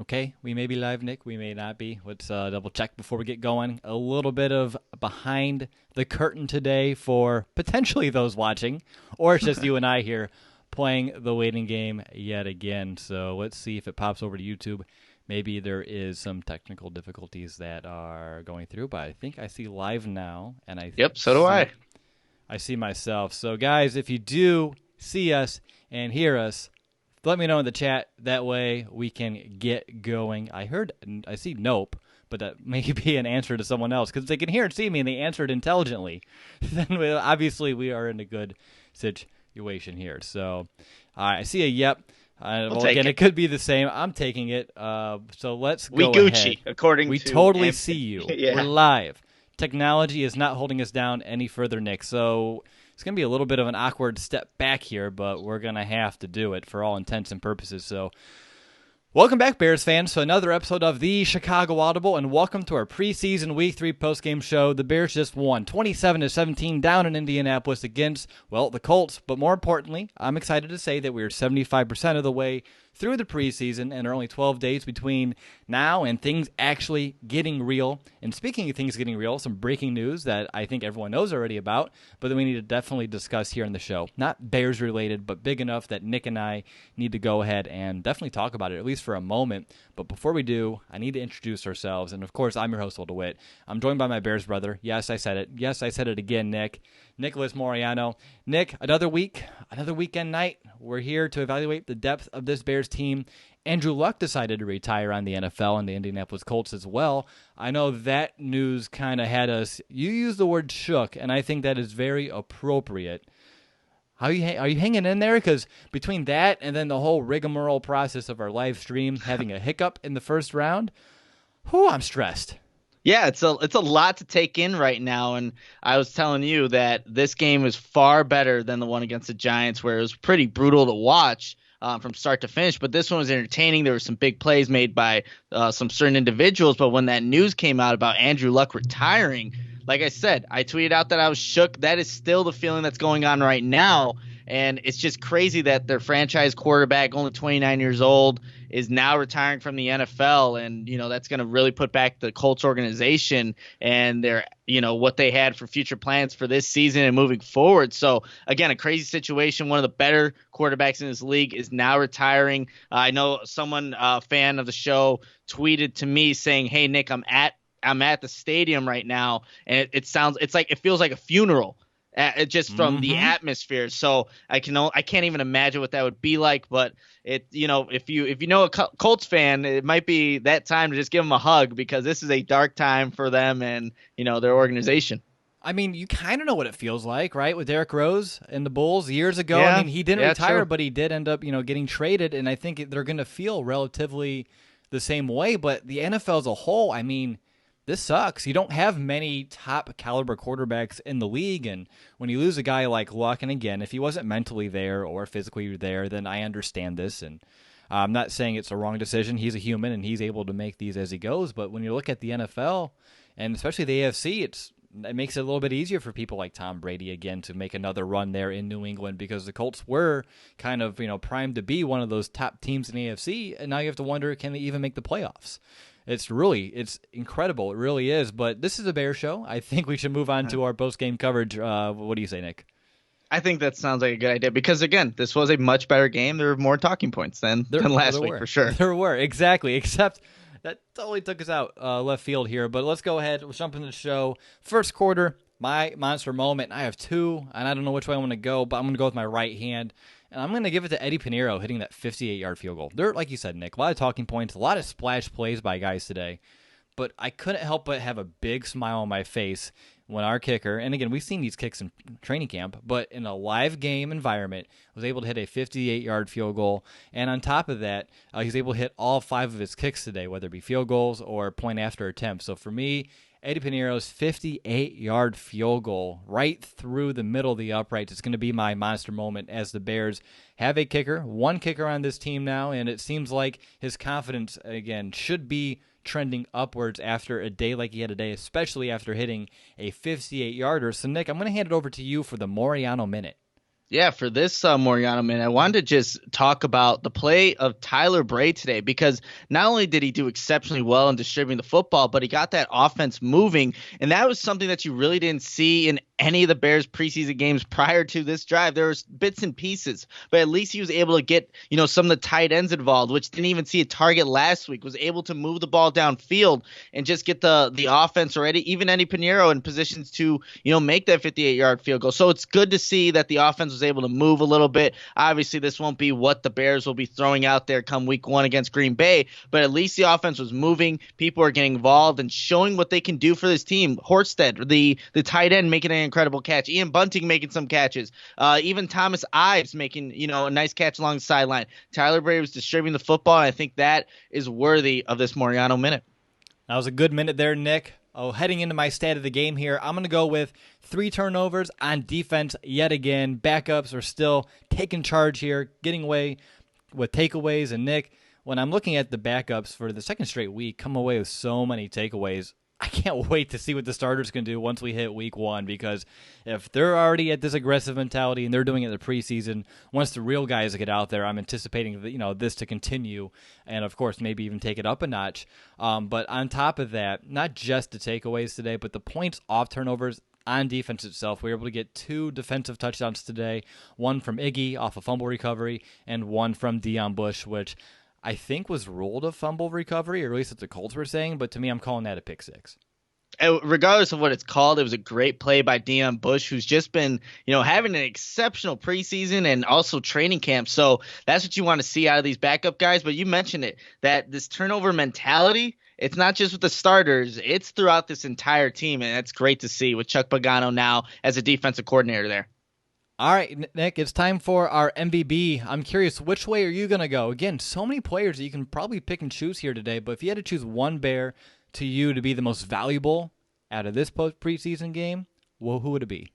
Okay, we may be live, Nick. We may not be. Let's double check before we get going. A little bit of behind the curtain today for potentially those watching, or it's just you and I here playing the waiting game yet again. So let's see if it pops over to YouTube. Maybe there is some technical difficulties that are going through, but I think I see live now, and Yep, so do I. I see myself. So, guys, if you do see us and hear us, let me know in the chat. That way we can get going. I see nope, but that may be an answer to someone else because they can hear and see me and they answered intelligently. Then obviously we are in a good situation here. So I see a yep. Well, Take again, it. it could be the same. I'm taking it. So let's We go ahead. Gucci, according We to totally see you. Yeah. We're live. Technology is not holding us down any further, Nick. So it's going to be a little bit of an awkward step back here, but we're going to have to do it for all intents and purposes. So welcome back, Bears fans, to another episode of the Chicago Audible, and welcome to our preseason Week 3 postgame show. The Bears just won 27-17 down in Indianapolis against, well, the Colts. But more importantly, I'm excited to say that we're 75% of the way through the preseason, and there are only 12 days between now and things actually getting real. And speaking of things getting real, some breaking news that I think everyone knows already about, but that we need to definitely discuss here in the show. Not Bears related, but big enough that Nick and I need to go ahead and definitely talk about it, at least for a moment. But before we do, I need to introduce ourselves. And of course, I'm your host, Will DeWitt. I'm joined by my Bears brother. Yes, I said it. Yes, I said it again, Nick. Nicholas Moreano. Nick, another week, another weekend night. We're here to evaluate the depth of this Bears team. Andrew Luck decided to retire on the NFL and the Indianapolis Colts as well. I know that news kind of had us, you used the word shook, and I think that is very appropriate. Are you hanging in there? Because between that and then the whole rigmarole process of our live stream having a hiccup in the first round, I'm stressed. Yeah, it's a lot to take in right now, and I was telling you that this game was far better than the one against the Giants, where it was pretty brutal to watch from start to finish. But this one was entertaining. There were some big plays made by some certain individuals. But when that news came out about Andrew Luck retiring, like I said, I tweeted out that I was shook. That is still the feeling that's going on right now. And it's just crazy that their franchise quarterback, only 29 years old, is now retiring from the NFL. And, that's going to really put back the Colts organization and their, what they had for future plans for this season and moving forward. So, again, a crazy situation. One of the better quarterbacks in this league is now retiring. I know someone, a fan of the show, tweeted to me saying, "Hey, Nick, I'm at the stadium right now." And it feels like a funeral. Just from the atmosphere. So I can't even imagine what that would be like. But if you know a Colts fan, it might be that time to just give them a hug, because this is a dark time for them and their organization. I mean, you kind of know what it feels like, right? With Derrick Rose and the Bulls years ago. Yeah, I mean, he didn't yeah, retire, true. but he did end up, getting traded. And I think they're going to feel relatively the same way. But the NFL as a whole, I mean, this sucks. You don't have many top caliber quarterbacks in the league, and when you lose a guy like Luck, and again, if he wasn't mentally there or physically there, then I understand this, and I'm not saying it's a wrong decision. He's a human, and he's able to make these as he goes, but when you look at the NFL, and especially the AFC, it makes it a little bit easier for people like Tom Brady, again, to make another run there in New England, because the Colts were kind of, primed to be one of those top teams in the AFC, and now you have to wonder, can they even make the playoffs? It's incredible. It really is. But this is a Bears show. I think we should move on to our post-game coverage. What do you say, Nick? I think that sounds like a good idea, because, again, this was a much better game. There were more talking points than last week, for sure. There were, exactly, except that totally took us out left field here. But let's go ahead. We'll jump into the show. First quarter, my monster moment. I have two, and I don't know which way I want to go, but I'm going to go with my right hand. And I'm going to give it to Eddie Pinheiro hitting that 58-yard field goal. There, like you said, Nick, a lot of talking points, a lot of splash plays by guys today. But I couldn't help but have a big smile on my face when our kicker, and again, we've seen these kicks in training camp, but in a live game environment, was able to hit a 58-yard field goal. And on top of that, he's able to hit all 5 of his kicks today, whether it be field goals or point-after attempts. So for me, Eddie Pinheiro's 58-yard field goal right through the middle of the uprights. It's going to be my monster moment as the Bears have a kicker, one kicker on this team now, and it seems like his confidence, again, should be trending upwards after a day like he had today, especially after hitting a 58-yarder. So, Nick, I'm going to hand it over to you for the Moreano Minute. Yeah, for this Moreano Minute, I wanted to just talk about the play of Tyler Bray today because not only did he do exceptionally well in distributing the football, but he got that offense moving. And that was something that you really didn't see in any of the Bears preseason games prior to this drive. There was bits and pieces, but at least he was able to get, some of the tight ends involved, which didn't even see a target last week, was able to move the ball downfield and just get the offense already, even Eddie Pinheiro in positions to, make that 58-yard field goal. So it's good to see that the offense was able to move a little bit. Obviously, this won't be what the Bears will be throwing out there come week 1 against Green Bay, but at least the offense was moving. People are getting involved and showing what they can do for this team. Horsted, the tight end, making an incredible catch. Ian Bunting making some catches. Even Thomas Ives making, a nice catch along the sideline. Tyler Bray was distributing the football, and I think that is worthy of this Moreano Minute. That was a good minute there, Nick. Heading into my stat of the game here, I'm going to go with 3 turnovers on defense yet again. Backups are still taking charge here, getting away with takeaways. And Nick, when I'm looking at the backups for the second straight week, come away with so many takeaways. I can't wait to see what the starters can do once we hit week 1, because if they're already at this aggressive mentality and they're doing it in the preseason, once the real guys get out there, I'm anticipating this to continue and, of course, maybe even take it up a notch. But on top of that, not just the takeaways today, but the points off turnovers on defense itself. We were able to get 2 defensive touchdowns today, one from Iggy off a fumble recovery and one from Deon Bush, which I think was ruled a fumble recovery, or at least what the Colts were saying, but to me, I'm calling that a pick 6. Regardless of what it's called, it was a great play by Deon Bush, who's just been, having an exceptional preseason and also training camp. So that's what you want to see out of these backup guys. But you mentioned it, that this turnover mentality, it's not just with the starters, it's throughout this entire team. And that's great to see with Chuck Pagano now as a defensive coordinator there. All right, Nick, it's time for our MVB. I'm curious, which way are you going to go? Again, so many players that you can probably pick and choose here today, but if you had to choose one Bear to you to be the most valuable out of this preseason game, well, who would it be?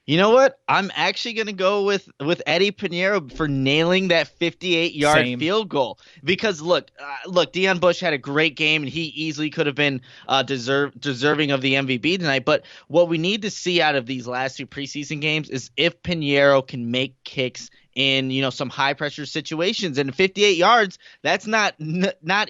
You know what? I'm actually going to go with Eddie Pinheiro for nailing that 58-yard field goal. Because, look, Deon Bush had a great game, and he easily could have been deserving of the MVP tonight. But what we need to see out of these last 2 preseason games is if Pinheiro can make kicks in, some high-pressure situations. And 58 yards, that's not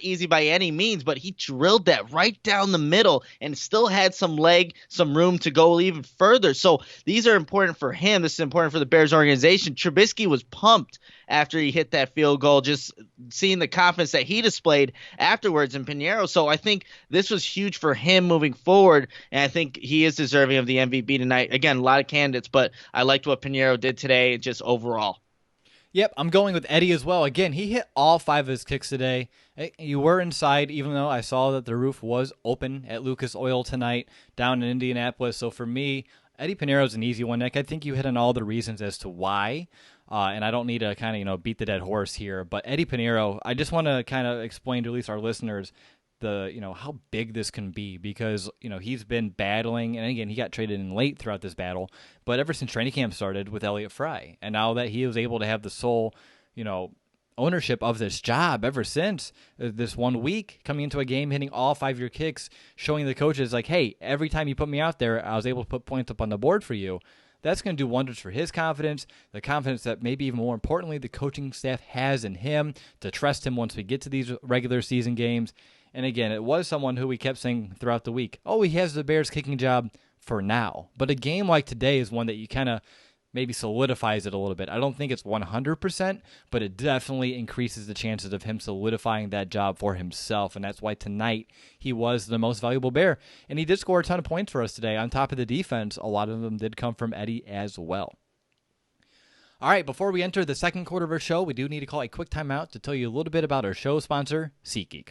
easy by any means, but he drilled that right down the middle and still had some room to go even further. So these are important for him. This is important for the Bears organization. Trubisky was pumped after he hit that field goal, just seeing the confidence that he displayed afterwards in Pinheiro. So I think this was huge for him moving forward, and I think he is deserving of the MVP tonight. Again, a lot of candidates, but I liked what Pinheiro did today just overall. Yep, I'm going with Eddie as well. Again, he hit all 5 of his kicks today. You were inside, even though I saw that the roof was open at Lucas Oil tonight down in Indianapolis. So for me, Eddie Pinheiro's an easy one, Nick. I think you hit on all the reasons as to why, and I don't need to kind of beat the dead horse here. But Eddie Pinheiro, I just want to kind of explain to at least our listeners how big this can be, because he's been battling, and again, he got traded in late throughout this battle, but ever since training camp started with Elliott Fry, and now that he was able to have the sole ownership of this job ever since this 1 week, coming into a game, hitting all 5 of your kicks, showing the coaches like, hey, every time you put me out there, I was able to put points up on the board for you. That's going to do wonders for his confidence, the confidence that maybe even more importantly the coaching staff has in him to trust him once we get to these regular season games. And again, it was someone who we kept saying throughout the week, oh, he has the Bears kicking job for now. But a game like today is one that you kind of maybe solidifies it a little bit. I don't think it's 100%, but it definitely increases the chances of him solidifying that job for himself. And that's why tonight he was the most valuable Bear. And he did score a ton of points for us today. On top of the defense, a lot of them did come from Eddie as well. All right, before we enter the second quarter of our show, we do need to call a quick timeout to tell you a little bit about our show sponsor, SeatGeek.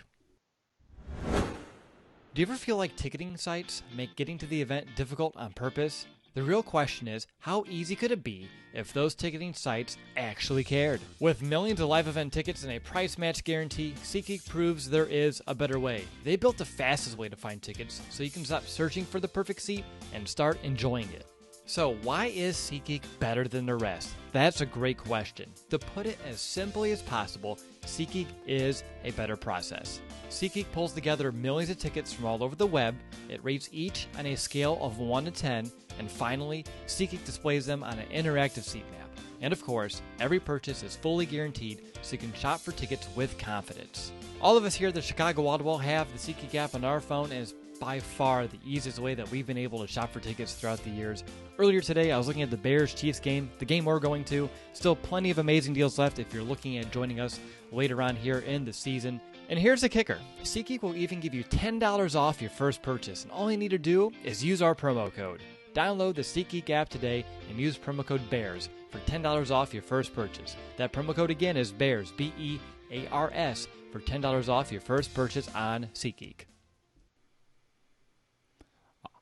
Do you ever feel like ticketing sites make getting to the event difficult on purpose? The real question is, how easy could it be if those ticketing sites actually cared? With millions of live event tickets and a price match guarantee, SeatGeek proves there is a better way. They built the fastest way to find tickets so you can stop searching for the perfect seat and start enjoying it. So why is SeatGeek better than the rest? That's a great question. To put it as simply as possible, SeatGeek is a better process. SeatGeek pulls together millions of tickets from all over the web. It rates each on a scale of 1 to 10. And finally, SeatGeek displays them on an interactive seat map. And of course, every purchase is fully guaranteed so you can shop for tickets with confidence. All of us here at the Chicago Audible have the SeatGeek app on our phone, and it's by far the easiest way that we've been able to shop for tickets throughout the years. Earlier today, I was looking at the Bears-Chiefs game, the game we're going to. Still plenty of amazing deals left if you're looking at joining us later on here in the season. And here's the kicker. SeatGeek will even give you $10 off your first purchase, and all you need to do is use our promo code. Download the SeatGeek app today and use promo code BEARS for $10 off your first purchase. That promo code again is BEARS, B-E-A-R-S, for $10 off your first purchase on SeatGeek.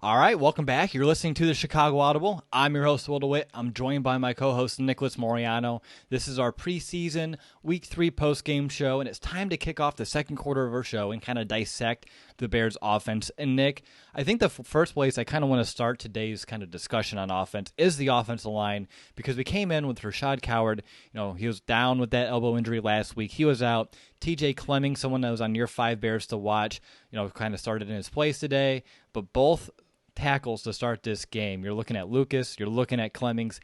All right, welcome back. You're listening to the Chicago Audible. I'm your host, Will DeWitt. I'm joined by my co-host, Nicholas Moreano. This is our preseason Week 3 postgame show, and it's time to kick off the second quarter of our show and kind of dissect the Bears' offense. And Nick, I think the first place I kind of want to start today's kind of discussion on offense is the offensive line, because we came in with Rashad Coward. You know, he was down with that elbow injury last week. He was out. TJ Clemmings, someone that was on your 5 Bears to watch, you know, kind of started in his place today. But both tackles to start this game, you're looking at Lucas, you're looking at Clemmings,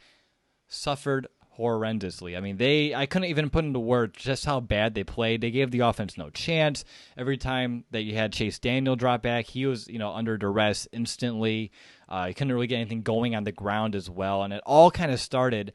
suffered horrendously. I mean, I couldn't even put into words just how bad they played. They gave the offense no chance. Every time that you had Chase Daniel drop back, he was, you know, under duress instantly. He couldn't really get anything going on the ground as well. And it all kind of started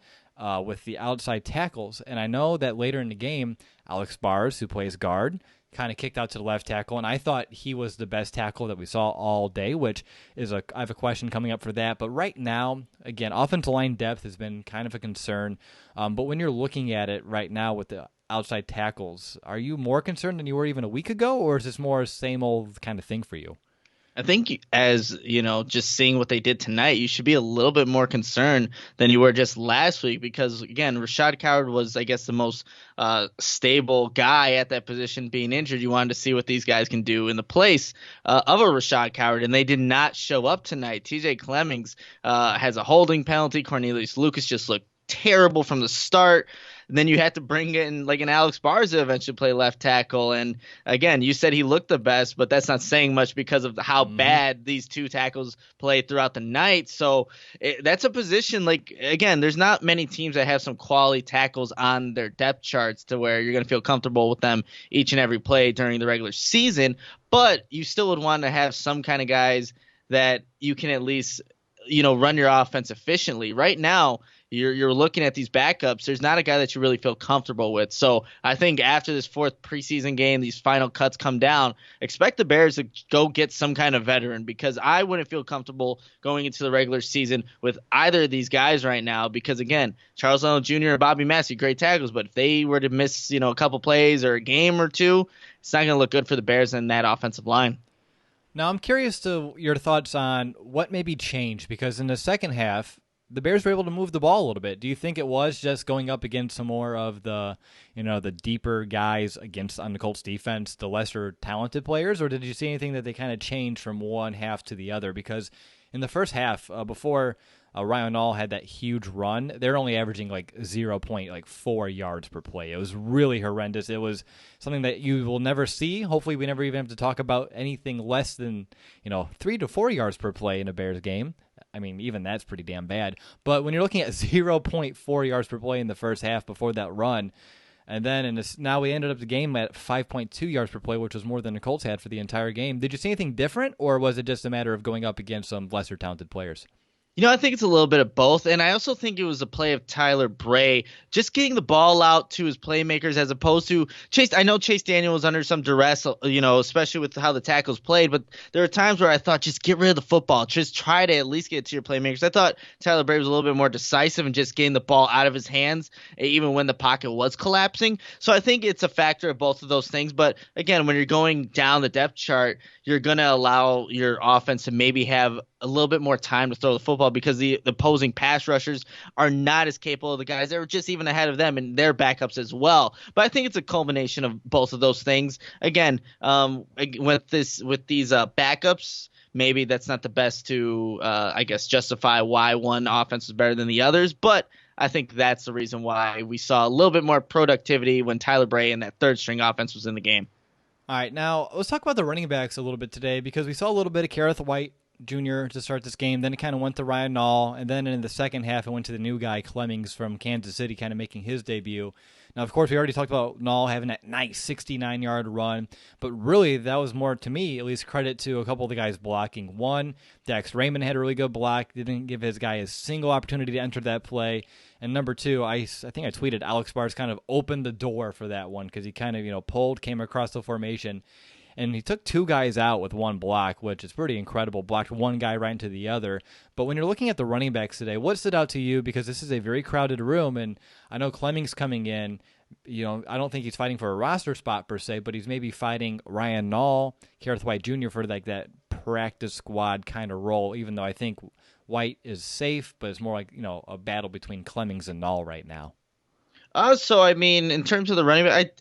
with the outside tackles. And I know that later in the game, Alex Bars, who plays guard, kind of kicked out to the left tackle, and I thought he was the best tackle that we saw all day, which is I have a question coming up for that. But right now, again, offensive line depth has been kind of a concern. But when you're looking at it right now with the outside tackles, are you more concerned than you were even a week ago, or is this more same old kind of thing for you? I think as, you know, just seeing what they did tonight, you should be a little bit more concerned than you were just last week because, again, Rashad Coward was, I guess, the most stable guy at that position being injured. You wanted to see what these guys can do in the place of a Rashad Coward, and they did not show up tonight. TJ Clemmings has a holding penalty. Cornelius Lucas just looked terrible from the start. And then you had to bring in like an Alex Bars to eventually play left tackle. And again, you said he looked the best, but that's not saying much because of how bad these two tackles played throughout the night. So that's a position like, again, there's not many teams that have some quality tackles on their depth charts to where you're going to feel comfortable with them each and every play during the regular season. But you still would want to have some kind of guys that you can at least, you know, run your offense efficiently. Right now, you're looking at these backups. There's not a guy that you really feel comfortable with. So I think after this fourth preseason game, these final cuts come down, expect the Bears to go get some kind of veteran because I wouldn't feel comfortable going into the regular season with either of these guys right now because, again, Charles Leno Jr. and Bobby Massey, great tackles, but if they were to miss, you know, a couple plays or a game or two, it's not going to look good for the Bears and that offensive line. Now, I'm curious to your thoughts on what maybe changed because in the second half, the Bears were able to move the ball a little bit. Do you think it was just going up against some more of the, you know, the deeper guys against on the Colts defense, the lesser talented players, or did you see anything that they kind of changed from one half to the other? Because in the first half, before Ryan Nall had that huge run, they're only averaging like 0.4 yards per play. It was really horrendous. It was something that you will never see. Hopefully, we never even have to talk about anything less than, you know, 3 to 4 yards per play in a Bears game. I mean, even that's pretty damn bad. But when you're looking at 0.4 yards per play in the first half before that run, and then now we ended up the game at 5.2 yards per play, which was more than the Colts had for the entire game. Did you see anything different, or was it just a matter of going up against some lesser talented players? You know, I think it's a little bit of both, and I also think it was a play of Tyler Bray just getting the ball out to his playmakers as opposed to Chase. I know Chase Daniel was under some duress, you know, especially with how the tackles played, but there are times where I thought just get rid of the football. Just try to at least get it to your playmakers. I thought Tyler Bray was a little bit more decisive and just getting the ball out of his hands even when the pocket was collapsing. So I think it's a factor of both of those things, but again, when you're going down the depth chart, you're going to allow your offense to maybe have a little bit more time to throw the football because the opposing pass rushers are not as capable of the guys that were just even ahead of them and their backups as well. But I think it's a culmination of both of those things. Again, with these backups, maybe that's not the best to, I guess, justify why one offense is better than the others. But I think that's the reason why we saw a little bit more productivity when Tyler Bray and that third string offense was in the game. All right, now let's talk about the running backs a little bit today because we saw a little bit of Kareth White Jr. to start this game. Then it kind of went to Ryan Nall. And then in the second half, it went to the new guy, Clemmings from Kansas City, kind of making his debut. Now, of course, we already talked about Nall having that nice 69-yard run. But really, that was more, to me, at least credit to a couple of the guys blocking. One, Dax Raymond had a really good block. Didn't give his guy a single opportunity to enter that play. And number two, I think I tweeted Alex Bars kind of opened the door for that one because he kind of, pulled, came across the formation. And he took two guys out with one block, which is pretty incredible. Blocked one guy right into the other. But when you're looking at the running backs today, what stood out to you? Because this is a very crowded room, and I know Clemmings coming in. I don't think he's fighting for a roster spot per se, but he's maybe fighting Ryan Nall, Kareth White Jr. for like that practice squad kind of role, even though I think White is safe, but it's more like, a battle between Clemmings and Nall right now. So, I mean, in terms of the running back,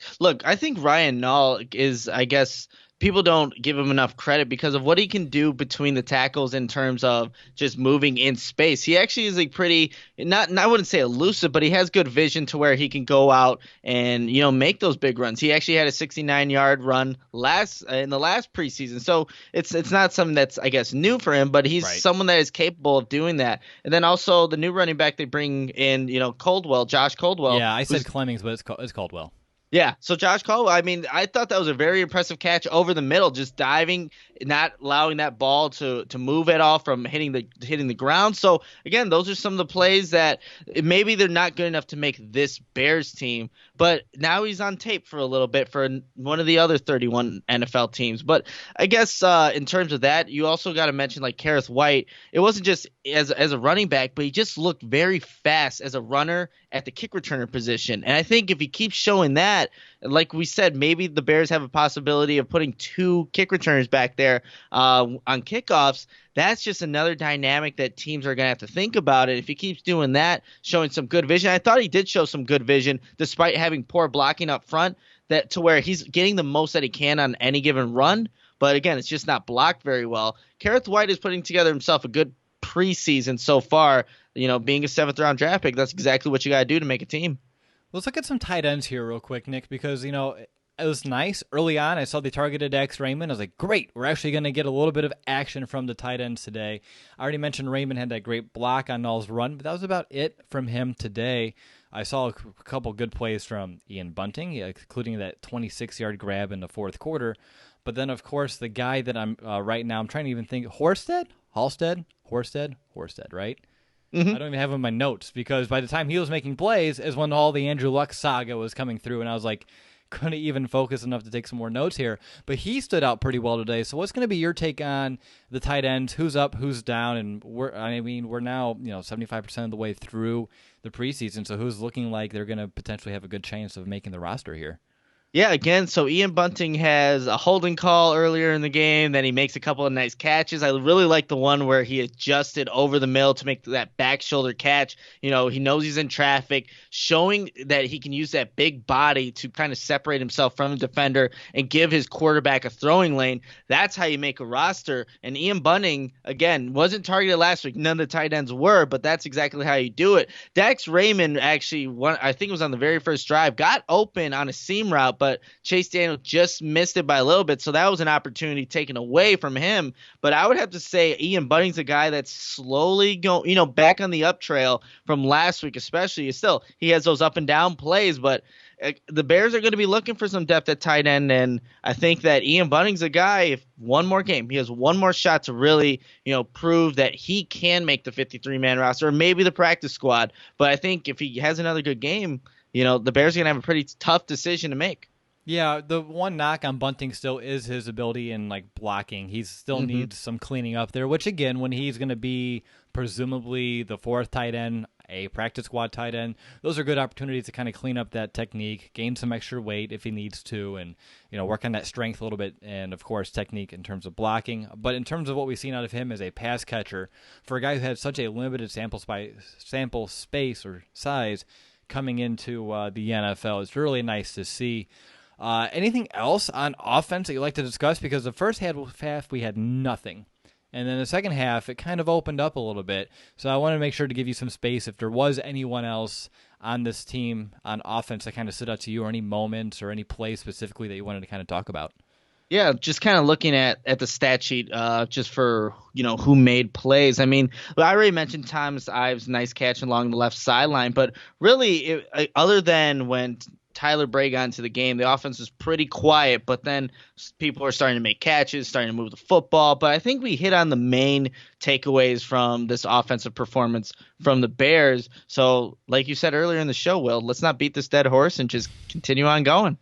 I think Ryan Nall is, I guess, people don't give him enough credit because of what he can do between the tackles in terms of just moving in space. He actually is a pretty, I wouldn't say elusive, but he has good vision to where he can go out and, make those big runs. He actually had a 69-yard run in the last preseason. So it's not something that's, I guess, new for him, but he's someone that is capable of doing that. And then also the new running back they bring in, Josh Caldwell. Yeah, I said Clemmings, but it's Caldwell. Yeah, so Josh Caldwell, I mean, I thought that was a very impressive catch over the middle, just diving, not allowing that ball to move at all from hitting the ground. So, again, those are some of the plays that maybe they're not good enough to make this Bears team, but now he's on tape for a little bit for one of the other 31 NFL teams. But I guess in terms of that, you also got to mention like Kareth White. It wasn't just as a running back, but he just looked very fast as a runner at the kick returner position. And I think if he keeps showing that, like we said, maybe the Bears have a possibility of putting two kick returners back there on kickoffs. That's just another dynamic that teams are going to have to think about. And if he keeps doing that, showing some good vision, I thought he did show some good vision despite having poor blocking up front, that to where he's getting the most that he can on any given run. But again, it's just not blocked very well. Kareth White is putting together himself a good preseason so far. Being a 7th-round draft pick, that's exactly what you got to do to make a team. Let's look at some tight ends here real quick, Nick, because, it was nice. Early on, I saw they targeted Dax Raymond. I was like, great, we're actually going to get a little bit of action from the tight ends today. I already mentioned Raymond had that great block on Nall's run, but that was about it from him today. I saw a couple good plays from Ian Bunting, including that 26-yard grab in the fourth quarter. But then, of course, the guy that I'm right now, I'm trying to even think, Horsted, right? Mm-hmm. I don't even have him in my notes because by the time he was making plays is when all the Andrew Luck saga was coming through, and I was like, couldn't even focus enough to take some more notes here. But he stood out pretty well today. So what's going to be your take on the tight ends? Who's up, who's down? And we're now 75% of the way through the preseason. So who's looking like they're going to potentially have a good chance of making the roster here? Yeah, again, so Ian Bunting has a holding call earlier in the game. Then he makes a couple of nice catches. I really like the one where he adjusted over the middle to make that back shoulder catch. He knows he's in traffic, showing that he can use that big body to kind of separate himself from the defender and give his quarterback a throwing lane. That's how you make a roster. And Ian Bunting, again, wasn't targeted last week. None of the tight ends were, but that's exactly how you do it. Dax Raymond actually, I think it was on the very first drive, got open on a seam route, but Chase Daniel just missed it by a little bit, so that was an opportunity taken away from him. But I would have to say Ian Bunting's a guy that's slowly going, back on the up trail from last week, especially. Still, he has those up and down plays, but the Bears are going to be looking for some depth at tight end, and I think that Ian Bunting's a guy, if one more game, he has one more shot to really, prove that he can make the 53-man roster or maybe the practice squad. But I think if he has another good game, the Bears are going to have a pretty tough decision to make. Yeah, the one knock on Bunting still is his ability in blocking. He still needs some cleaning up there, which again, when he's going to be presumably the fourth tight end, a practice squad tight end, those are good opportunities to kind of clean up that technique, gain some extra weight if he needs to, and work on that strength a little bit, and of course technique in terms of blocking. But in terms of what we've seen out of him as a pass catcher, for a guy who had such a limited sample space or size coming into the NFL, it's really nice to see. Anything else on offense that you'd like to discuss? Because the first half we had nothing. And then the second half, it kind of opened up a little bit. So I want to make sure to give you some space if there was anyone else on this team on offense that kind of stood out to you, or any moments or any play specifically that you wanted to kind of talk about. Yeah, just kind of looking at the stat sheet, just for who made plays. I mean, I already mentioned Thomas Ives' nice catch along the left sideline, but really, other than when Tyler Bray got into the game, the offense was pretty quiet. But then people are starting to make catches, starting to move the football. But I think we hit on the main takeaways from this offensive performance from the Bears. So, like you said earlier in the show, Will, let's not beat this dead horse and just continue on going.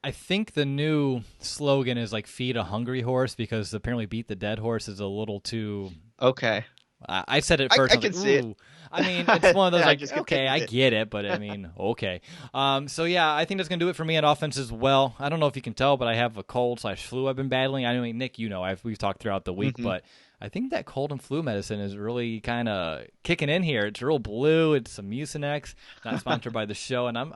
I think the new slogan is like "feed a hungry horse" because apparently "beat the dead horse" is a little too. Okay. I said it first. I I was can like, see it. ooh. I mean, it's one of those I like, just okay, I continued it. get it, but I mean, okay. So yeah, I think that's gonna do it for me on offense as well. I don't know if you can tell, but I have a cold/flu I've been battling. I mean, Nick, we've talked throughout the week, Mhm. but I think that cold and flu medicine is really kind of kicking in here. It's real blue. It's some Mucinex, not sponsored by the show, and I'm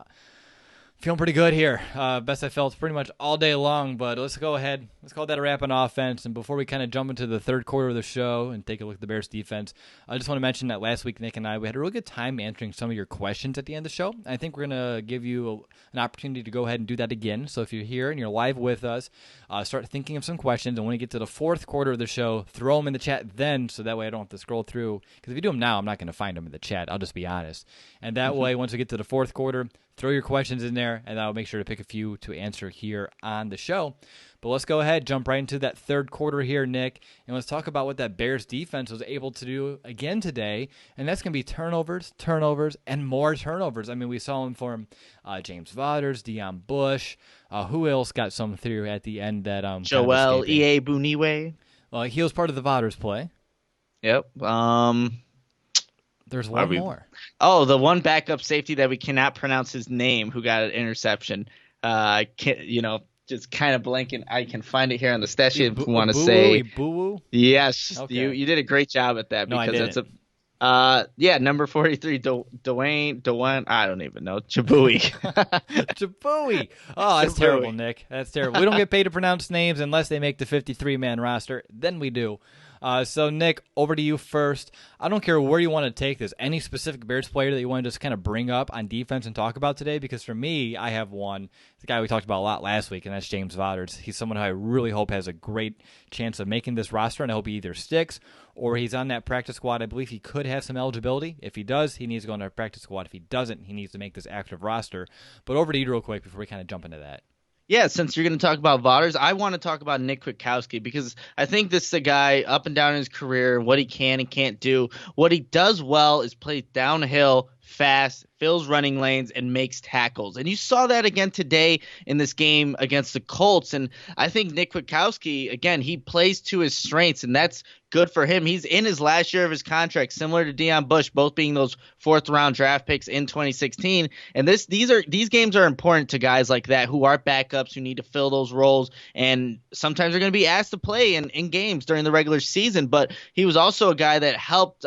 feeling pretty good here. Best I felt pretty much all day long, but let's go ahead. Let's call that a wrap on offense. And before we kind of jump into the third quarter of the show and take a look at the Bears defense, I just want to mention that last week, Nick and I, we had a really good time answering some of your questions at the end of the show. I think we're going to give you an opportunity to go ahead and do that again. So if you're here and you're live with us, start thinking of some questions. And when we get to the fourth quarter of the show, throw them in the chat then, so that way I don't have to scroll through. Because if you do them now, I'm not going to find them in the chat. I'll just be honest. And that way, once we get to the fourth quarter, throw your questions in there, and I'll make sure to pick a few to answer here on the show. But let's go ahead, jump right into that third quarter here, Nick, and let's talk about what that Bears defense was able to do again today, and that's going to be turnovers, and more turnovers. I mean, we saw them from James Vaughters, Deon Bush. Who else got some through at the end that kind of Joel escaping? E.A. Buniwe. Well, he was part of the Vaughters play. Yep. There's Are one we? more. Oh, the one backup safety that we cannot pronounce his name, who got an interception. I can't, just kind of blanking. I can find it here on the stat sheet if you want to say. Ibuwu? Yes, Okay. you did a great job at that No, I because that's didn't. yeah, number 43, Dwayne, I don't even know, Chabui. Jabouie. Oh, that's Jabouie. terrible, Nick. That's terrible. We don't get paid to pronounce names unless they make the 53-man roster. Then we do. So, Nick, over to you first. I don't care where you want to take this. Any specific Bears player that you want to just kind of bring up on defense and talk about today? Because for me, I have one. The guy we talked about a lot last week, and that's James Vaughters. He's someone who I really hope has a great chance of making this roster, and I hope he either sticks or he's on that practice squad. I believe he could have some eligibility. If he does, he needs to go on our practice squad. If he doesn't, he needs to make this active roster. But over to you real quick before we kind of jump into that. Yeah, since you're going to talk about Vaughters, I want to talk about Nick Witkowski because I think this is a guy up and down in his career, what he can and can't do. What he does well is play downhill, fast, fills running lanes, and makes tackles. And you saw that again today in this game against the Colts. And I think Nick Witkowski, again, he plays to his strengths, and that's good for him. He's in his last year of his contract, similar to Deon Bush, both being those fourth-round draft picks in 2016. And these games are important to guys like that who are backups, who need to fill those roles, and sometimes they're going to be asked to play in games during the regular season. But he was also a guy that helped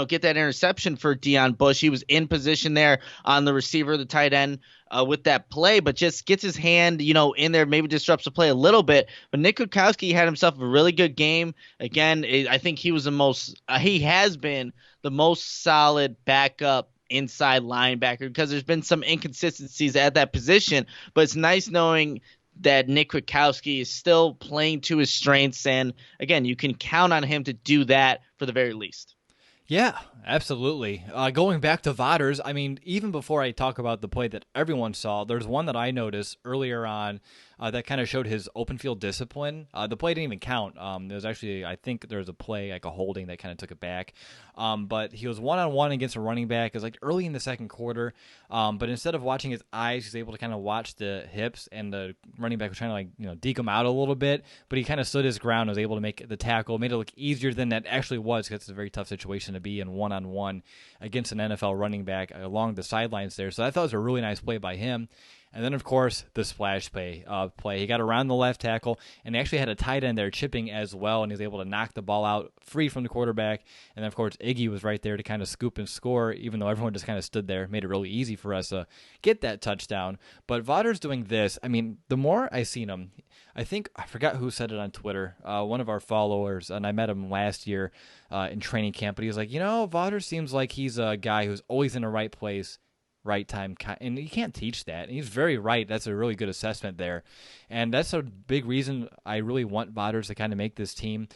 get that interception for Deon Bush. He was in position there on the receiver, the tight end, with that play, but just gets his hand, in there, maybe disrupts the play a little bit. But Nick Witkowski had himself a really good game. Again, I think he was he has been the most solid backup inside linebacker because there's been some inconsistencies at that position, but it's nice knowing that Nick Witkowski is still playing to his strengths. And again, you can count on him to do that for the very least. Yeah, absolutely. Going back to Vaughters, I mean, even before I talk about the play that everyone saw, there's one that I noticed earlier on that kind of showed his open field discipline. The play didn't even count. There was actually, I think there was a play, like a holding that kind of took it back. But he was one-on-one against a running back. It was like early in the second quarter. But instead of watching his eyes, he's able to kind of watch the hips, and the running back was trying to deke him out a little bit. But he kind of stood his ground, was able to make the tackle, made it look easier than that actually was, because it's a very tough situation to be in one-on-one against an NFL running back along the sidelines there. So I thought it was a really nice play by him. And then, of course, the splash play. He got around the left tackle, and he actually had a tight end there chipping as well, and he was able to knock the ball out free from the quarterback. And then, of course, Iggy was right there to kind of scoop and score, even though everyone just kind of stood there, made it really easy for us to get that touchdown. But Vaughters doing this, I mean, the more I seen him, I forgot who said it on Twitter, one of our followers, and I met him last year in training camp, but he was like, Vaughters seems like he's a guy who's always in the right place right time, and you can't teach that. And he's very right. That's a really good assessment there, and that's a big reason I really want Vaughters to kind of make this team,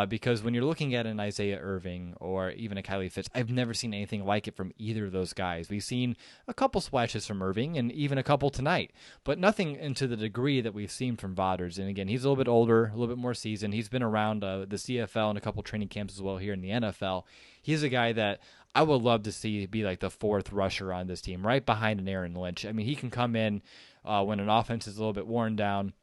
because when you're looking at an Isaiah Irving or even a Kylie Fitz, I've never seen anything like it from either of those guys. We've seen a couple splashes from Irving and even a couple tonight, but nothing into the degree that we've seen from Vaughters. And again, he's a little bit older, a little bit more seasoned. He's been around the CFL and a couple training camps as well here in the NFL. He's a guy that I would love to see be like the fourth rusher on this team, right behind an Aaron Lynch. I mean, he can come in when an offense is a little bit worn down,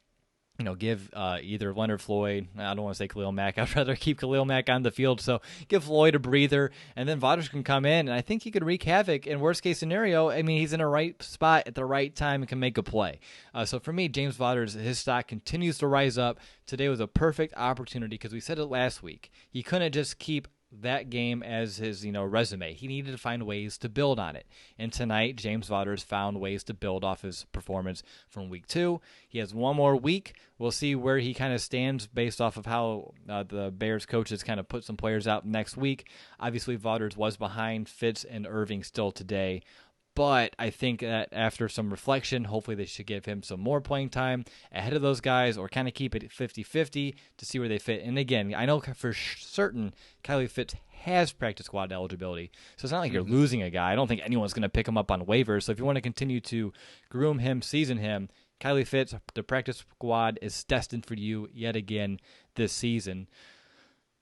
give either Leonard Floyd, I don't want to say Khalil Mack, I'd rather keep Khalil Mack on the field, so give Floyd a breather, and then Vaughters can come in, and I think he could wreak havoc. In worst case scenario, I mean, he's in the right spot at the right time and can make a play. So for me, James Vaughters, his stock continues to rise up. Today was a perfect opportunity because we said it last week. He couldn't just keep that game as his resume. He needed to find ways to build on it. And tonight, James Vaughters found ways to build off his performance from week 2. He has one more week. We'll see where he kind of stands based off of how the Bears coaches kind of put some players out next week. Obviously, Vaughters was behind Fitz and Irving still today. But I think that after some reflection, hopefully they should give him some more playing time ahead of those guys or kind of keep it 50-50 to see where they fit. And again, I know for certain Kylie Fitz has practice squad eligibility. So it's not like you're losing a guy. I don't think anyone's going to pick him up on waivers. So if you want to continue to groom him, season him, Kylie Fitz, the practice squad is destined for you yet again this season.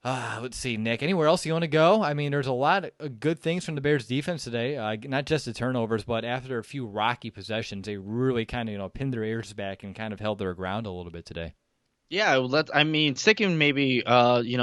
Let's see, Nick. Anywhere else you want to go? I mean, there's a lot of good things from the Bears' defense today. Not just the turnovers, but after a few rocky possessions, they really kind of pinned their ears back and kind of held their ground a little bit today. Yeah, sticking maybe,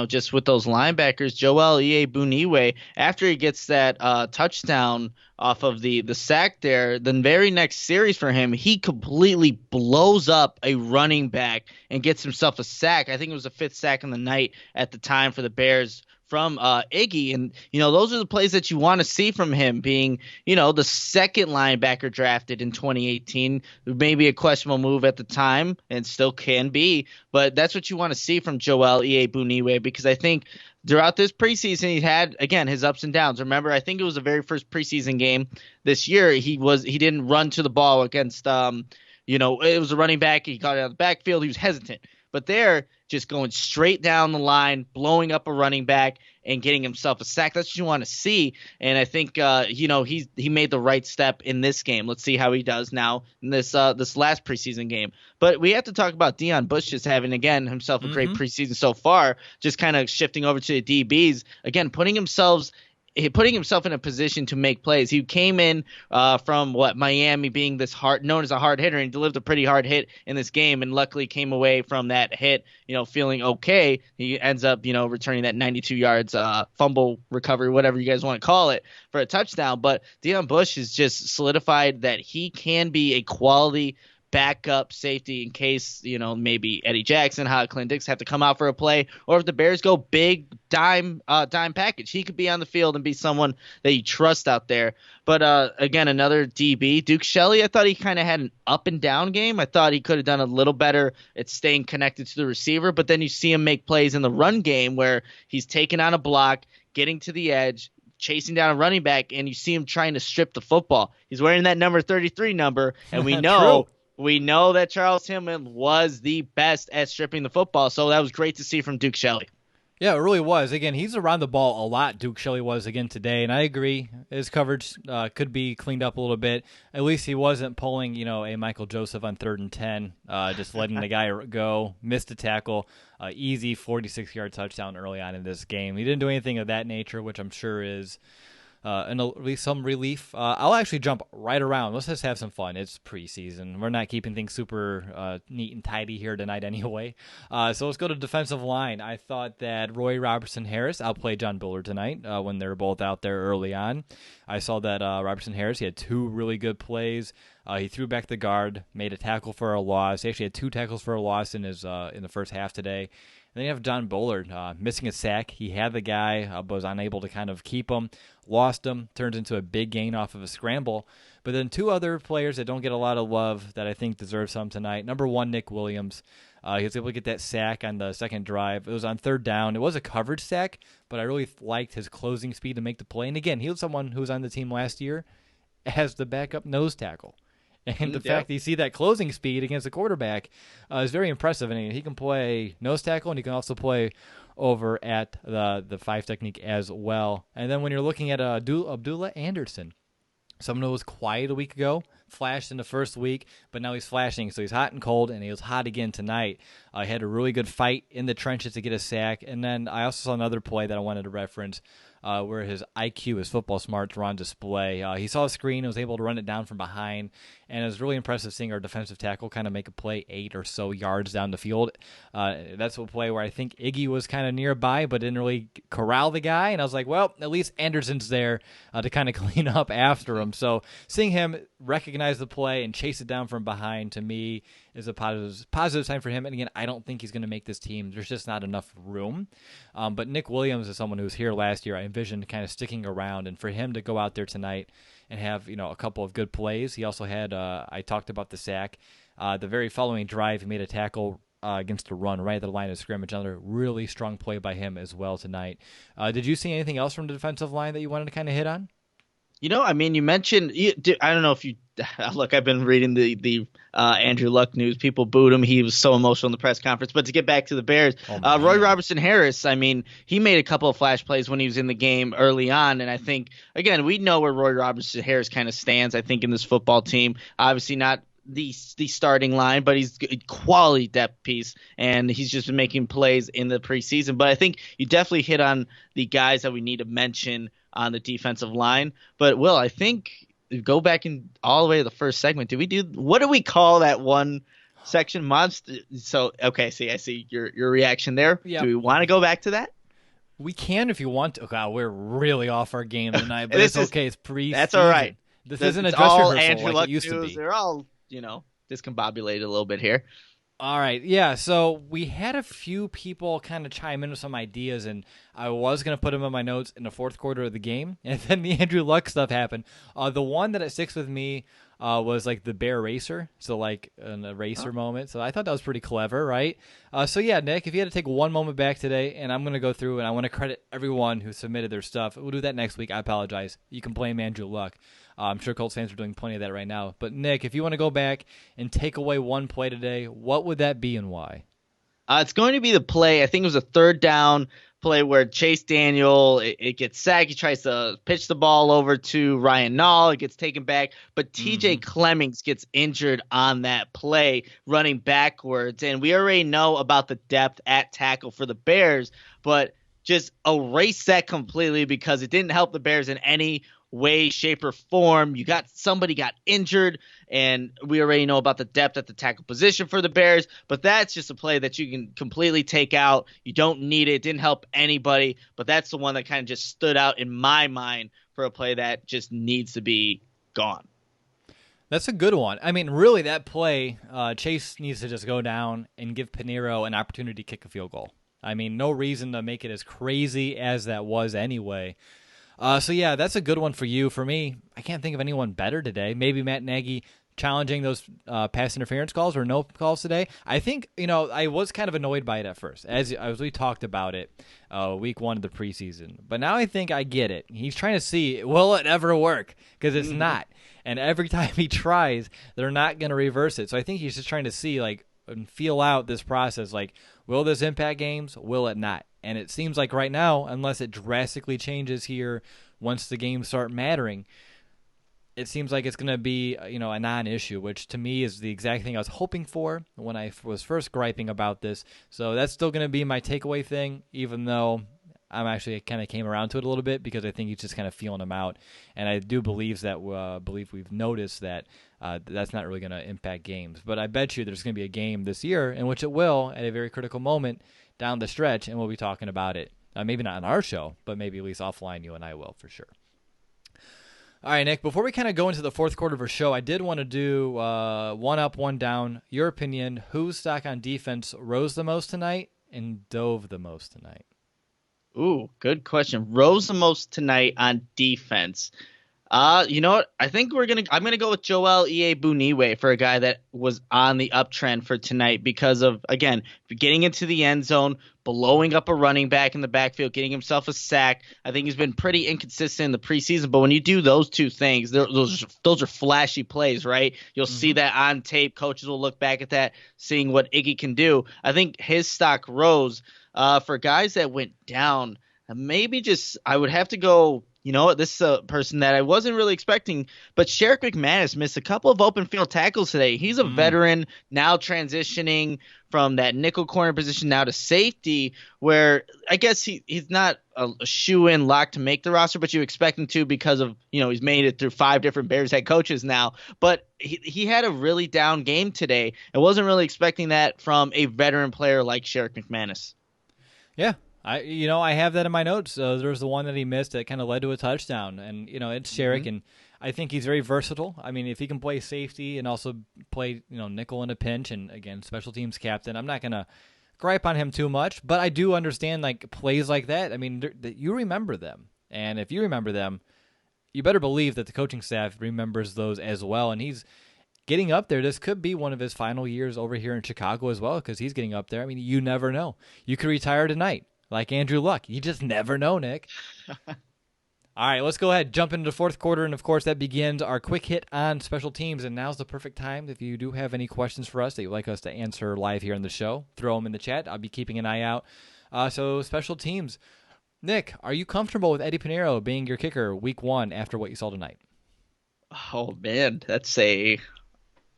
just with those linebackers, Joel Iyiegbuniwe, after he gets that touchdown off of the sack there, the very next series for him, he completely blows up a running back and gets himself a sack. I think it was the 5th sack in the night at the time for the Bears from Iggy. And, those are the plays that you want to see from him being, the second linebacker drafted in 2018. Maybe a questionable move at the time and still can be. But that's what you want to see from Joel Iyiegbuniwe, because I think throughout this preseason, he had, again, his ups and downs. Remember, I think it was the very first preseason game this year. He didn't run to the ball against, it was a running back. He got it out of the backfield. He was hesitant. But there, just going straight down the line, blowing up a running back, and getting himself a sack. That's what you want to see. And I think, he made the right step in this game. Let's see how he does now in this last preseason game. But we have to talk about Deon Bush just having, again, himself a great preseason so far, just kind of shifting over to the DBs. Again, putting himself in a position to make plays. He came in from Miami being known as a hard hitter, and delivered a pretty hard hit in this game, and luckily came away from that hit, feeling okay. He ends up, returning that 92 yards fumble recovery, whatever you guys want to call it, for a touchdown. But Deon Bush has just solidified that he can be a quality backup safety in case, maybe Eddie Jackson, Clint Dix have to come out for a play, or if the Bears go big dime package, he could be on the field and be someone that you trust out there. But again, another DB, Duke Shelley, I thought he kind of had an up and down game. I thought he could have done a little better at staying connected to the receiver, but then you see him make plays in the run game where he's taking on a block, getting to the edge, chasing down a running back, and you see him trying to strip the football. He's wearing that number 33 number, and we know we know that Charles Tillman was the best at stripping the football, so that was great to see from Duke Shelley. Yeah, it really was. Again, he's around the ball a lot, Duke Shelley was again today, and I agree. His coverage could be cleaned up a little bit. At least he wasn't pulling, a Michael Joseph on 3rd and 10, just letting the guy go, missed a tackle, easy 46-yard touchdown early on in this game. He didn't do anything of that nature, which I'm sure is and at least some relief. I'll actually jump right around. Let's just have some fun. It's preseason. We're not keeping things super neat and tidy here tonight anyway. So let's go to defensive line. I thought that Roy Robertson-Harris outplayed John Bullard tonight when they were both out there early on. I saw that Robertson-Harris, he had 2 really good plays. He threw back the guard, made a tackle for a loss. He actually had 2 tackles for a loss in the first half today. And then you have John Bullard missing a sack. He had the guy, but was unable to kind of keep him, lost him, turns into a big gain off of a scramble. But then 2 other players that don't get a lot of love that I think deserve some tonight. Number 1, Nick Williams. He was able to get that sack on the second drive. It was on 3rd down. It was a coverage sack, but I really liked his closing speed to make the play. And again, he was someone who was on the team last year as the backup nose tackle. And the Yeah. fact that you see that closing speed against the quarterback is very impressive. And he can play nose tackle, and he can also play over at the 5 technique as well. And then when you're looking at Abdullah Anderson, someone who was quiet a week ago, flashed in the first week, but now he's flashing. So he's hot and cold, and he was hot again tonight. He had a really good fight in the trenches to get a sack. And then I also saw another play that I wanted to reference where his IQ, his football smarts, were on display. He saw a screen and was able to run it down from behind, and it was really impressive seeing our defensive tackle kind of make a play 8 or so yards down the field. That's a play where I think Iggy was kind of nearby but didn't really corral the guy, and I was like, well, at least Anderson's there to kind of clean up after him. So seeing him recognize the play and chase it down from behind, to me, is a positive sign for him. And again, I don't think he's going to make this team. There's just not enough room. But Nick Williams is someone who was here last year. I envisioned kind of sticking around, and for him to go out there tonight and have a couple of good plays. He also had I talked about the sack. The very following drive, he made a tackle against a run right at the line of scrimmage. Another really strong play by him as well tonight. Did you see anything else from the defensive line that you wanted to kind of hit on? I mean, you mentioned. I don't know if you look. I've been reading the Andrew Luck news. People booed him. He was so emotional in the press conference. But to get back to the Bears, Roy Robertson Harris. I mean, he made a couple of flash plays when he was in the game early on, and I think again we know where Roy Robertson Harris kind of stands. I think in this football team, obviously not the starting line, but he's a quality depth piece, and he's just been making plays in the preseason. But I think you definitely hit on the guys that we need to mention on the defensive line. But Will, I think go back in all the way to the first segment. What do we call that one section? Monster. So okay, I see your reaction there. Yep. Do we want to go back to that? We can if you want to. God, we're really off our game tonight, but it's okay. It's preseason. That's all right. This isn't a dress rehearsal like it used to be. They're all discombobulated a little bit here. All right, yeah, so we had a few people kind of chime in with some ideas, and I was going to put them in my notes in the fourth quarter of the game, and then the Andrew Luck stuff happened. The one that sticks with me was like the bear racer, so like an eraser moment. So I thought that was pretty clever, right? So yeah, Nick, if you had to take one moment back today, and I'm going to go through and I want to credit everyone who submitted their stuff. We'll do that next week. I apologize. You can blame Andrew Luck. I'm sure Colts fans are doing plenty of that right now. But Nick, if you want to go back and take away one play today, what would that be and why? It's going to be the play. I think it was a third down play where Chase Daniel, it gets sacked. He tries to pitch the ball over to Ryan Nall. It gets taken back. But TJ Clemmings gets injured on that play running backwards. And we already know about the depth at tackle for the Bears. But just erase that completely because it didn't help the Bears in any way, shape, or form. Somebody got injured, and we already know about the depth at the tackle position for the Bears, but that's just a play that you can completely take out. You don't need it. It didn't help anybody, but that's the one that kind of just stood out in my mind for a play that just needs to be gone. That's a good one. I mean, really, that play, Chase needs to just go down and give Pinheiro an opportunity to kick a field goal. I mean, no reason to make it as crazy as that was anyway. So, yeah, that's a good one for you. For me, I can't think of anyone better today. Maybe Matt Nagy challenging those pass interference calls or no calls today. I think, I was kind of annoyed by it at first, as we talked about it week 1 of the preseason. But now I think I get it. He's trying to see, will it ever work? Because it's not. And every time he tries, they're not going to reverse it. So I think he's just trying to see, and feel out this process. Will this impact games? Will it not? And it seems like right now, unless it drastically changes here once the games start mattering, it seems like it's going to be a non-issue, which to me is the exact thing I was hoping for when I was first griping about this. So that's still going to be my takeaway thing, even though I'm actually kind of came around to it a little bit because I think he's just kind of feeling them out. And I do believe we've noticed that that's not really going to impact games. But I bet you there's going to be a game this year in which it will at a very critical moment down the stretch, and we'll be talking about it. Maybe not on our show, but maybe at least offline you and I will for sure. All right, Nick, before we kind of go into the fourth quarter of our show, I did want to do one up, one down. Your opinion, whose stock on defense rose the most tonight and dove the most tonight? Ooh, good question. Rose the most tonight on defense. You know what? I think I'm gonna go with Joel Buniwe for a guy that was on the uptrend for tonight because of, again, getting into the end zone, blowing up a running back in the backfield, getting himself a sack. I think he's been pretty inconsistent in the preseason, but when you do those two things, those are flashy plays, right? You'll see that on tape. Coaches will look back at that, seeing what Iggy can do. I think his stock rose. For guys that went down, maybe just I would have to go. You know what? This is a person that I wasn't really expecting, but Sherrick McManus missed a couple of open field tackles today. He's a veteran now transitioning from that nickel corner position now to safety, where I guess he's not a shoe-in lock to make the roster, but you expect him to because of, he's made it through 5 different Bears head coaches now. But he had a really down game today. I wasn't really expecting that from a veteran player like Sherrick McManus. Yeah. I have that in my notes. There's the one that he missed that kind of led to a touchdown, and it's Sherrick, and I think he's very versatile. I mean, if he can play safety and also play nickel in a pinch, and again special teams captain, I'm not gonna gripe on him too much. But I do understand like plays like that. I mean, you remember them, and if you remember them, you better believe that the coaching staff remembers those as well. And he's getting up there. This could be one of his final years over here in Chicago as well, because he's getting up there. I mean, you never know. You could retire tonight. Like Andrew Luck. You just never know, Nick. All right, let's go ahead, jump into the fourth quarter, and of course that begins our quick hit on special teams, and now's the perfect time. If you do have any questions for us that you'd like us to answer live here on the show, throw them in the chat. I'll be keeping an eye out. So special teams. Nick, are you comfortable with Eddie Pinheiro being your kicker week 1 after what you saw tonight? Oh, man,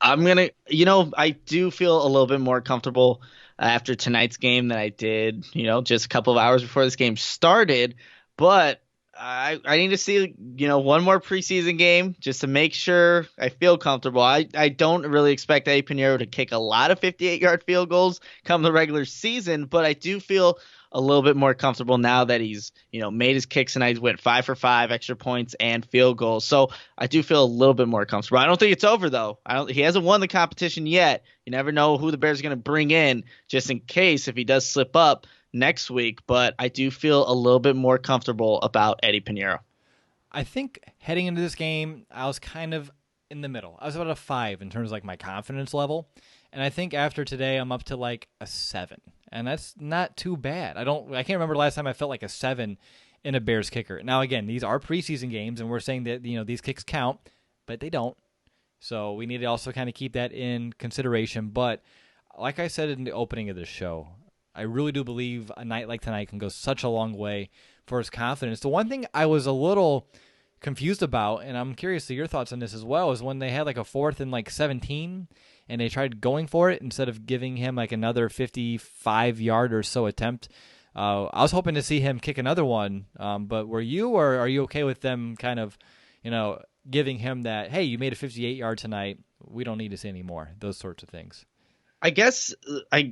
I do feel a little bit more comfortable after tonight's game than I did, just a couple of hours before this game started. But I need to see, one more preseason game just to make sure I feel comfortable. I don't really expect Eddie Pinheiro to kick a lot of 58-yard field goals come the regular season, but I do feel a little bit more comfortable now that he's, made his kicks and I went 5 for 5 extra points and field goals. So I do feel a little bit more comfortable. I don't think it's over though. He hasn't won the competition yet. You never know who the Bears are going to bring in just in case if he does slip up next week. But I do feel a little bit more comfortable about Eddie Pinheiro. I think heading into this game, I was kind of in the middle. I was about a 5 in terms of like my confidence level. And I think after today, I'm up to like a 7. And that's not too bad. I can't remember the last time I felt like a 7 in a Bears kicker. Now, again, these are preseason games, and we're saying that, these kicks count, but they don't. So we need to also kind of keep that in consideration. But like I said in the opening of this show, I really do believe a night like tonight can go such a long way for his confidence. The one thing I was a little confused about, and I'm curious to your thoughts on this as well, is when they had like a 4th and like 17, and they tried going for it instead of giving him like another 55-yard or so attempt. I was hoping to see him kick another one, but were you, or are you okay with them kind of, giving him that, hey, you made a 58-yard tonight, we don't need to see any more, those sorts of things? I guess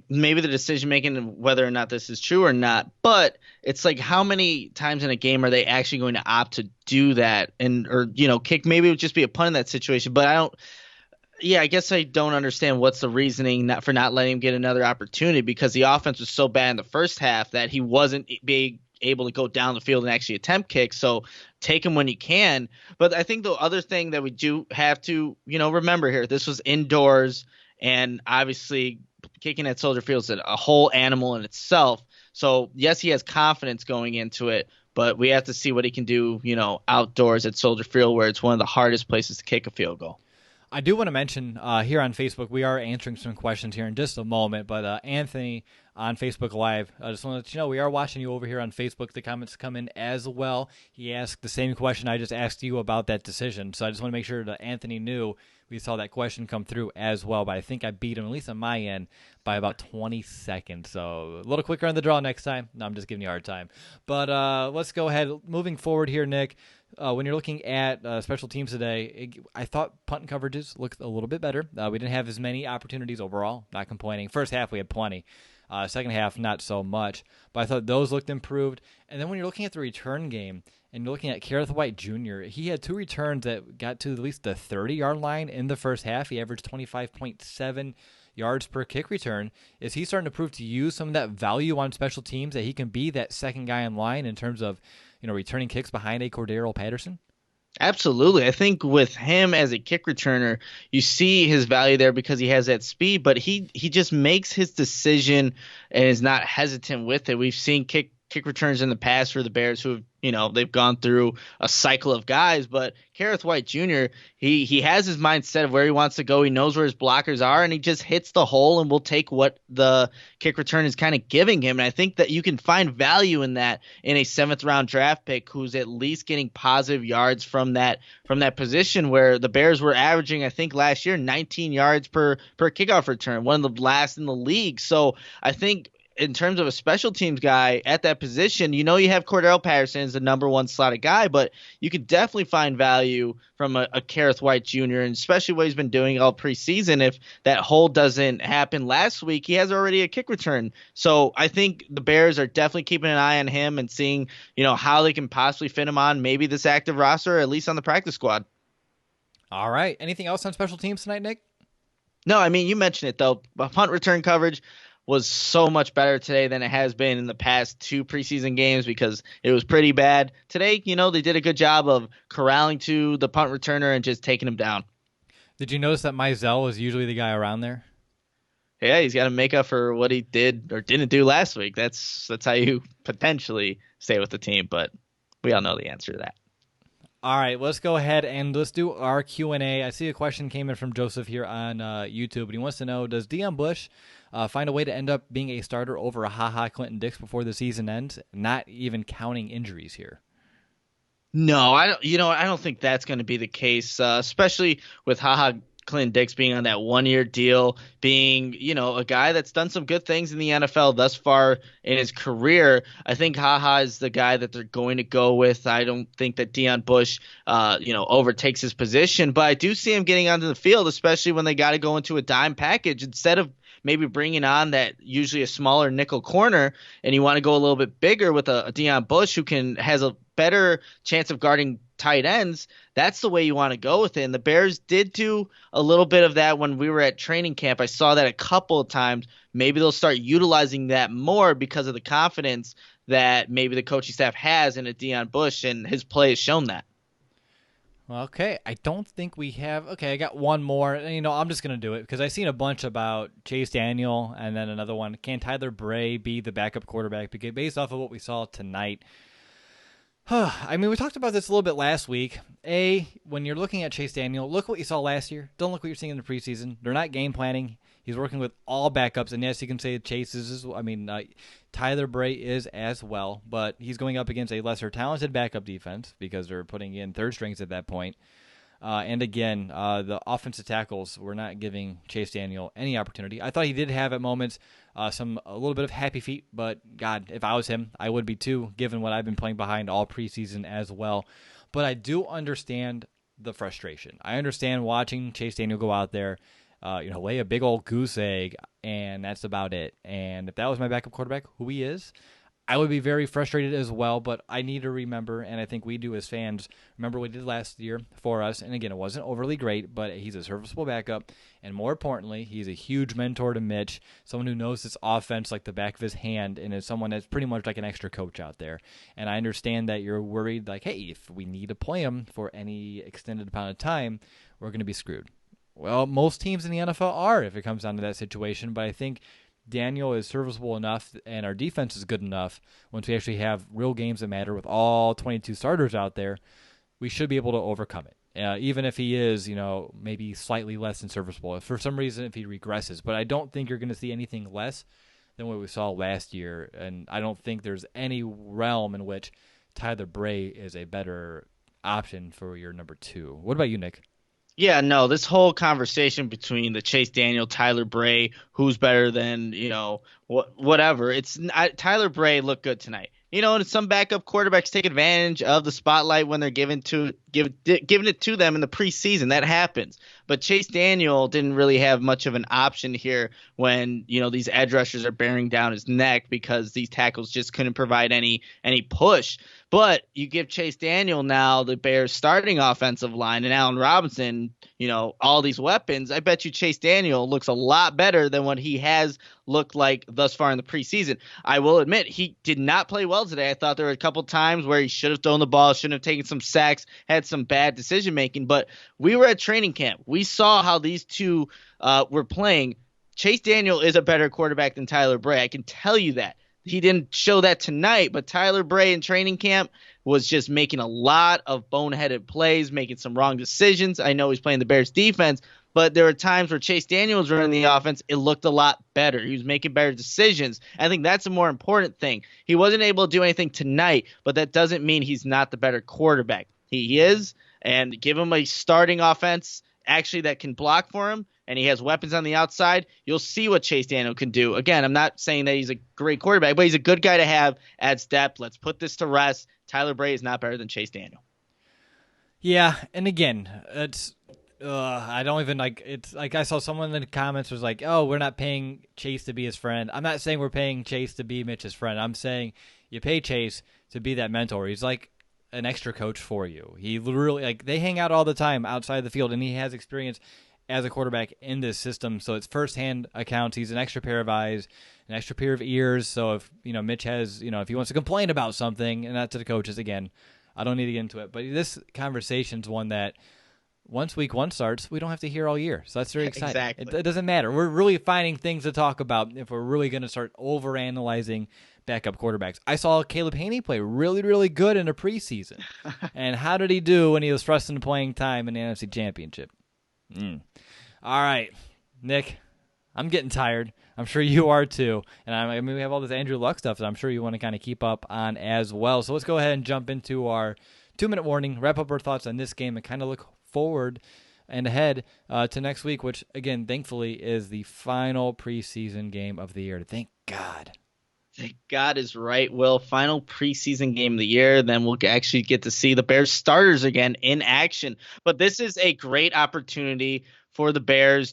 maybe the decision making whether or not this is true or not, but it's like how many times in a game are they actually going to opt to do that or kick? Maybe it would just be a punt in that situation, but I guess I don't understand what's the reasoning for not letting him get another opportunity, because the offense was so bad in the first half that he wasn't being able to go down the field and actually attempt kicks. So take him when you can. But I think the other thing that we do have to, remember here, this was indoors, and obviously kicking at Soldier Field is a whole animal in itself. So yes, he has confidence going into it, but we have to see what he can do, outdoors at Soldier Field, where it's one of the hardest places to kick a field goal. I do want to mention here on Facebook, we are answering some questions here in just a moment, but Anthony on Facebook Live, I just want to let you know we are watching you over here on Facebook. The comments come in as well. He asked the same question I just asked you about that decision, so I just want to make sure that Anthony knew we saw that question come through as well, but I think I beat him, at least on my end, by about 20 seconds, so a little quicker on the draw next time. No, I'm just giving you a hard time. But let's go ahead. Moving forward here, Nick. When you're looking at special teams today, I thought punt coverages looked a little bit better. We didn't have as many opportunities overall, not complaining. First half, we had plenty. Second half, not so much. But I thought those looked improved. And then when you're looking at the return game, and you're looking at Kareth White Jr., he had 2 returns that got to at least the 30-yard line in the first half. He averaged 25.7 yards per kick return. Is he starting to prove to you some of that value on special teams, that he can be that second guy in line in terms of returning kicks behind a Cordero Patterson? Absolutely. I think with him as a kick returner, you see his value there because he has that speed, but he just makes his decision and is not hesitant with it. We've seen kick returns in the past for the Bears who have, they've gone through a cycle of guys, but Kareth White Jr., he has his mindset of where he wants to go. He knows where his blockers are, and he just hits the hole and will take what the kick return is kind of giving him. And I think that you can find value in that in a seventh round draft pick who's at least getting positive yards from that position where the Bears were averaging, I think last year, 19 yards per kickoff return, one of the last in the league. So I think in terms of a special teams guy at that position, you have Cordell Patterson as the number one slotted guy, but you could definitely find value from a Kareth White Jr., and especially what he's been doing all preseason. If that hold doesn't happen last week, he has already a kick return. So I think the Bears are definitely keeping an eye on him and seeing, how they can possibly fit him on maybe this active roster or at least on the practice squad. All right. Anything else on special teams tonight, Nick? No, I mean, you mentioned it, though. Punt return coverage was so much better today than it has been in the past two preseason games because it was pretty bad. Today, they did a good job of corralling to the punt returner and just taking him down. Did you notice that Mizell was usually the guy around there? Yeah, he's got to make up for what he did or didn't do last week. That's how you potentially stay with the team, but we all know the answer to that. All right, let's go ahead and let's do our Q&A. I see a question came in from Joseph here on YouTube, and he wants to know, does Deon Bush find a way to end up being a starter over a HaHa Clinton Dix before the season ends, not even counting injuries here? No, I don't think that's going to be the case, especially with HaHa Clinton Dix being on that 1-year deal, being, a guy that's done some good things in the NFL thus far in his career. I think HaHa is the guy that they're going to go with. I don't think that Deon Bush, overtakes his position, but I do see him getting onto the field, especially when they got to go into a dime package instead of maybe bringing on that usually a smaller nickel corner, and you want to go a little bit bigger with a Deon Bush who has a better chance of guarding tight ends. That's the way you want to go with it. And the Bears did do a little bit of that when we were at training camp. I saw that a couple of times. Maybe they'll start utilizing that more because of the confidence that maybe the coaching staff has in a Deon Bush, and his play has shown that. Okay, I don't think we have. Okay, I got one more. And, I'm just going to do it because I've seen a bunch about Chase Daniel and then another one. Can Tyler Bray be the backup quarterback? Because based off of what we saw tonight, I mean, we talked about this a little bit last week. When you're looking at Chase Daniel, look what you saw last year. Don't look what you're seeing in the preseason. They're not game planning. He's working with all backups. And yes, you can say Chase is, Tyler Bray is as well. But he's going up against a lesser talented backup defense because they're putting in third strings at that point. And again, the offensive tackles were not giving Chase Daniel any opportunity. I thought he did have at moments a little bit of happy feet, but God, if I was him, I would be too, given what I've been playing behind all preseason as well. But I do understand the frustration. I understand watching Chase Daniel go out there, lay a big old goose egg, and that's about it. And if that was my backup quarterback, who he is, I would be very frustrated as well, but I need to remember, and I think we do as fans, remember what he did last year for us. And again, it wasn't overly great, but he's a serviceable backup. And more importantly, he's a huge mentor to Mitch, someone who knows this offense like the back of his hand, and is someone that's pretty much like an extra coach out there. And I understand that you're worried, like, hey, if we need to play him for any extended amount of time, we're going to be screwed. Well, most teams in the NFL are if it comes down to that situation, but I think Daniel is serviceable enough and our defense is good enough once we actually have real games that matter with all 22 starters out there, we should be able to overcome it. Even if he is, maybe slightly less than serviceable. If for some reason, if he regresses. But I don't think you're going to see anything less than what we saw last year. And I don't think there's any realm in which Tyler Bray is a better option for your number two. What about you, Nick? Yeah, no, this whole conversation between the Chase Daniel, Tyler Bray, who's better than, whatever. Tyler Bray looked good tonight. And some backup quarterbacks take advantage of the spotlight when they're giving it to them in the preseason. That happens. But Chase Daniel didn't really have much of an option here when, these edge rushers are bearing down his neck because these tackles just couldn't provide any push. But you give Chase Daniel now the Bears starting offensive line and Allen Robinson, all these weapons. I bet you Chase Daniel looks a lot better than what he has looked like thus far in the preseason. I will admit he did not play well today. I thought there were a couple times where he should have thrown the ball, shouldn't have taken some sacks, had had some bad decision making, but we were at training camp. We saw how these two were playing. Chase Daniel is a better quarterback than Tyler Bray. I can tell you that. He didn't show that tonight, but Tyler Bray in training camp was just making a lot of boneheaded plays, making some wrong decisions. I know he's playing the Bears defense, but there were times where Chase Daniel was running the offense. It looked a lot better. He was making better decisions. I think that's a more important thing. He wasn't able to do anything tonight, but that doesn't mean he's not the better quarterback. He is, and give him a starting offense actually that can block for him, and he has weapons on the outside, you'll see what Chase Daniel can do. Again, I'm not saying that he's a great quarterback, but he's a good guy to have, adds depth. Let's put this to rest. Tyler Bray is not better than Chase Daniel. Yeah, and again, it's I don't even like. It's like I saw someone in the comments was like, "Oh, we're not paying Chase to be his friend." I'm not saying we're paying Chase to be Mitch's friend. I'm saying you pay Chase to be that mentor. He's like an extra coach for you. He literally, like, they hang out all the time outside the field, and he has experience as a quarterback in this system, so it's firsthand accounts. He's an extra pair of eyes, an extra pair of ears. So if Mitch has, if he wants to complain about something, and not to the coaches again, I don't need to get into it. But this conversation's one that once week one starts, we don't have to hear all year. So that's very exciting. Exactly. It doesn't matter. We're really finding things to talk about if we're really going to start overanalyzing backup quarterbacks. I saw Caleb Haney play really, really good in a preseason. And how did he do when he was thrust into playing time in the NFC Championship? All right, Nick, I'm getting tired. I'm sure you are too. And we have all this Andrew Luck stuff that I'm sure you want to kind of keep up on as well. So let's go ahead and jump into our 2-minute warning, wrap up our thoughts on this game, and kind of look forward and ahead to next week, which, again, thankfully is the final preseason game of the year. Thank God. Thank God is right, Will. Final preseason game of the year. Then we'll actually get to see the Bears starters again in action. But this is a great opportunity for the Bears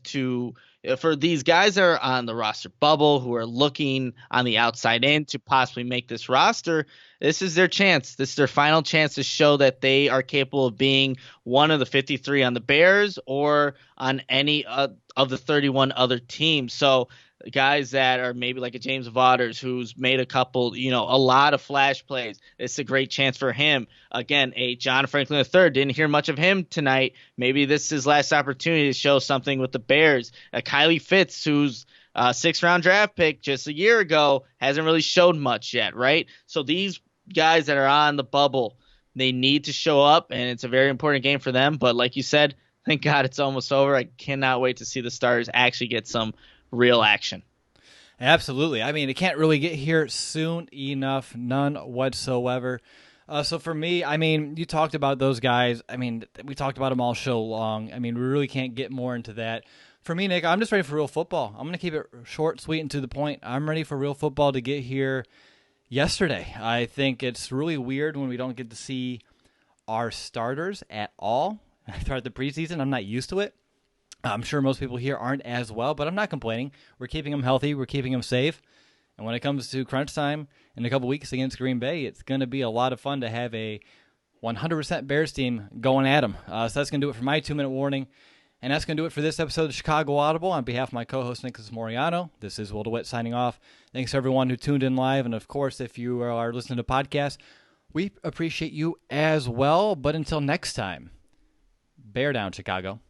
for these guys that are on the roster bubble, who are looking on the outside in to possibly make this roster. This is their chance. This is their final chance to show that they are capable of being one of the 53 on the Bears or on any of the 31 other teams. So guys that are maybe like a James Vaughters, who's made a couple, a lot of flash plays. It's a great chance for him. Again, a John Franklin III, didn't hear much of him tonight. Maybe this is his last opportunity to show something with the Bears. Kylie Fitz, who's a 6th-round draft pick just a year ago, hasn't really showed much yet, right? So these guys that are on the bubble, they need to show up, and it's a very important game for them. But like you said, thank God it's almost over. I cannot wait to see the starters actually get some real action. Absolutely. I mean, it can't really get here soon enough, none whatsoever. So for me, I mean, you talked about those guys. I mean, we talked about them all show long. I mean, we really can't get more into that. For me, Nick, I'm just ready for real football. I'm going to keep it short, sweet, and to the point. I'm ready for real football to get here yesterday. I think it's really weird when we don't get to see our starters at all throughout the preseason. I'm not used to it. I'm sure most people here aren't as well, but I'm not complaining. We're keeping them healthy. We're keeping them safe. And when it comes to crunch time in a couple weeks against Green Bay, it's going to be a lot of fun to have a 100% Bears team going at them. So that's going to do it for my 2-minute warning. And that's going to do it for this episode of Chicago Audible. On behalf of my co-host, Nicholas Moreano, this is Will DeWitt signing off. Thanks to everyone who tuned in live. And, of course, if you are listening to podcasts, we appreciate you as well. But until next time, bear down, Chicago.